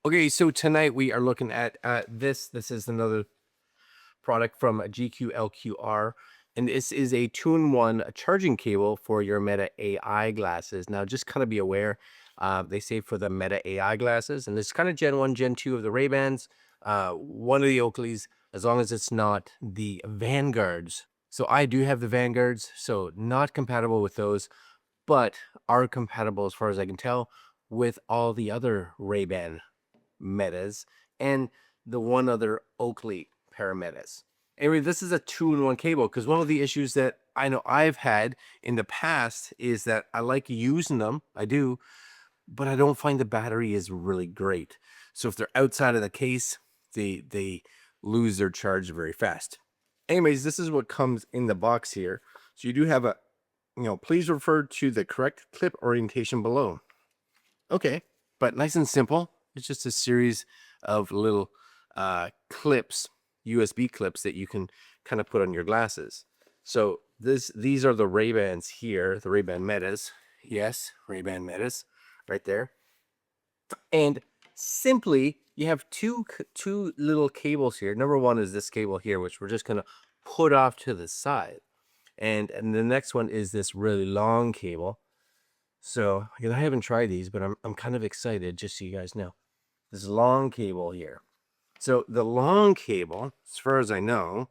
Okay, so tonight we are looking at this. This is another product from GQLQR, and this is a two-in-one charging cable for your Meta AI glasses. Now, just kind of be aware, they say for the Meta AI glasses, and this is kind of Gen 1, Gen 2 of the Ray-Bans, one of the Oakleys, as long as it's not the Vanguards. So I do have the Vanguards, so not compatible with those, but are compatible as far as I can tell with all the other Ray-Ban Metas and the one other Oakley pair of Metas. Anyway, this is a two-in-one cable because one of the issues that I know I've had in the past is that I like using them. I do, but I don't find the battery is really great. So if they're outside of the case, they lose their charge very fast. Anyways, this is what comes in the box here. So you do have please refer to the correct clip orientation below. Okay, but nice and simple. It's just a series of little clips, USB clips that you can kind of put on your glasses. So these are the Ray-Bans here, the Ray-Ban Metas. Yes, Ray-Ban Metas right there. And simply, you have two little cables here. Number one is this cable here, which we're just going to put off to the side. And the next one is this really long cable. So, I haven't tried these, but I'm kind of excited, just so you guys know. This long cable here. So the long cable, as far as I know,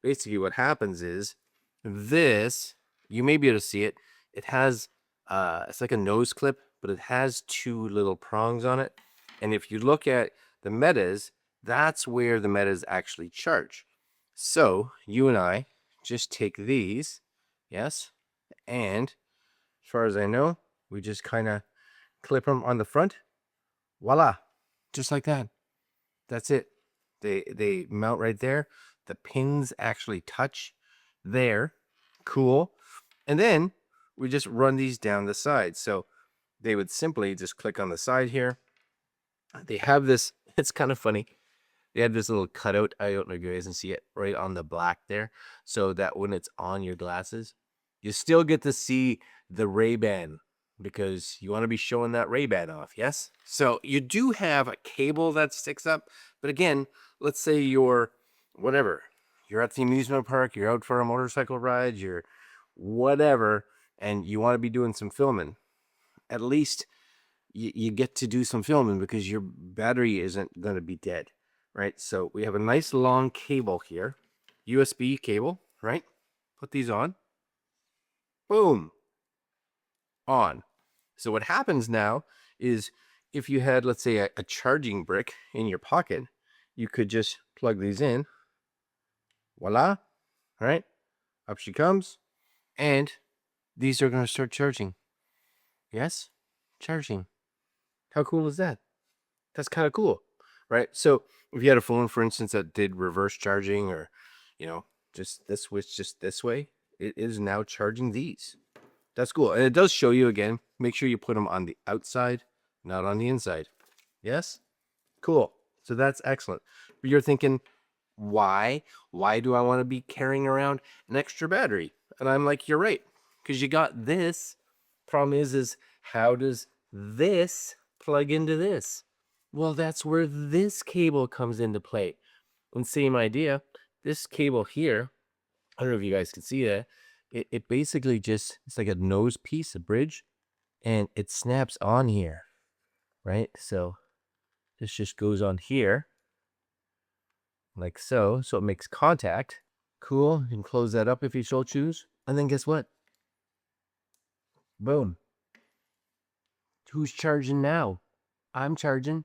basically what happens is this, you may be able to see it. It has, it's like a nose clip, but it has two little prongs on it. And if you look at the Metas, that's where the Metas actually charge. So you and I just take these, yes, and as far as I know, we just kind of clip them on the front. Voila, just like that. That's it. They mount right there. The pins actually touch there. Cool. And then we just run these down the side. So they would simply just click on the side here. They have this, it's kind of funny. They have this little cutout. I don't know if you guys can see it right on the black there. So that when it's on your glasses, you still get to see the Ray-Ban because you want to be showing that Ray-Ban off, yes? So you do have a cable that sticks up, but again, let's say you're whatever, you're at the amusement park, you're out for a motorcycle ride, you're whatever, and you want to be doing some filming. At least you get to do some filming because your battery isn't going to be dead, right? So we have a nice long cable here, USB cable, right? Put these on. Boom. On. So what happens now is if you had, let's say, a charging brick in your pocket, you could just plug these in. Voila. All right. Up she comes. And these are going to start charging. Yes? Charging. How cool is that? That's kind of cool, right? So if you had a phone, for instance, that did reverse charging or, just this switch just this way, it is now charging these. That's cool. And it does show you again, make sure you put them on the outside, not on the inside. Yes? Cool. So that's excellent. But you're thinking, why? Why do I want to be carrying around an extra battery? And I'm like, you're right. Because you got this. Problem is how does this plug into this? Well, that's where this cable comes into play. And same idea. This cable here, I don't know if you guys can see that. It basically just, it's like a nose piece, a bridge, and it snaps on here, right? So this just goes on here, like so. So it makes contact. Cool. You can close that up if you so choose. And then guess what? Boom. Who's charging now? I'm charging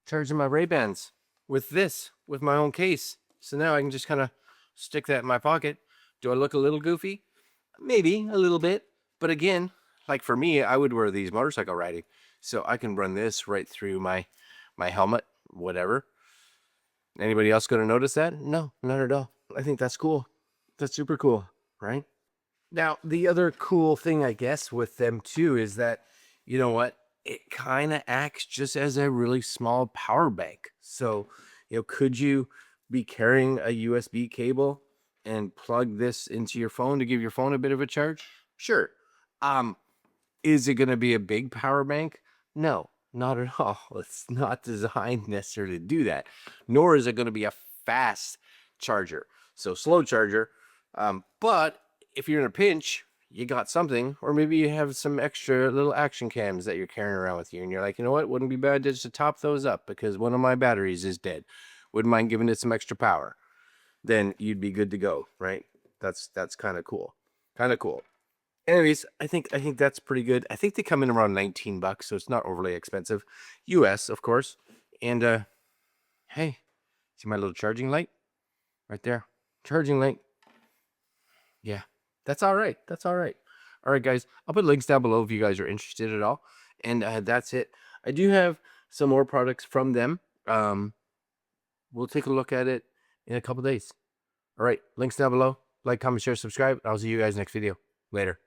my Ray-Bans with this, with my own case. So now I can just kind of stick that in my pocket. Do I look a little goofy? Maybe a little bit. But again, like for me, I would wear these motorcycle riding. So I can run this right through my helmet, whatever. Anybody else going to notice that? No, not at all. I think that's cool. That's super cool, right? Now, the other cool thing, I guess, with them too is that, you know what? It kind of acts just as a really small power bank. So, could you be carrying a USB cable and plug this into your phone to give your phone a bit of a charge? Sure. Is it going to be a big power bank? No. not at all. It's not designed necessarily to do that, nor is it going to be a fast charger. So slow charger. But if you're in a pinch, you got something, or maybe you have some extra little action cams that you're carrying around with you, and you're like, you know what, wouldn't be bad just to top those up because one of my batteries is dead. Wouldn't mind giving it some extra power. Then you'd be good to go, right? That's kind of cool. Kind of cool. Anyways, I think that's pretty good. I think they come in around $19, so it's not overly expensive. US, of course. And hey, see my little charging light right there? Charging light. Yeah, that's all right. That's all right. All right, guys. I'll put links down below if you guys are interested at all. And that's it. I do have some more products from them. We'll take a look at it in a couple days. All right, links down below. Like, comment, share, subscribe. I'll see you guys next video. Later.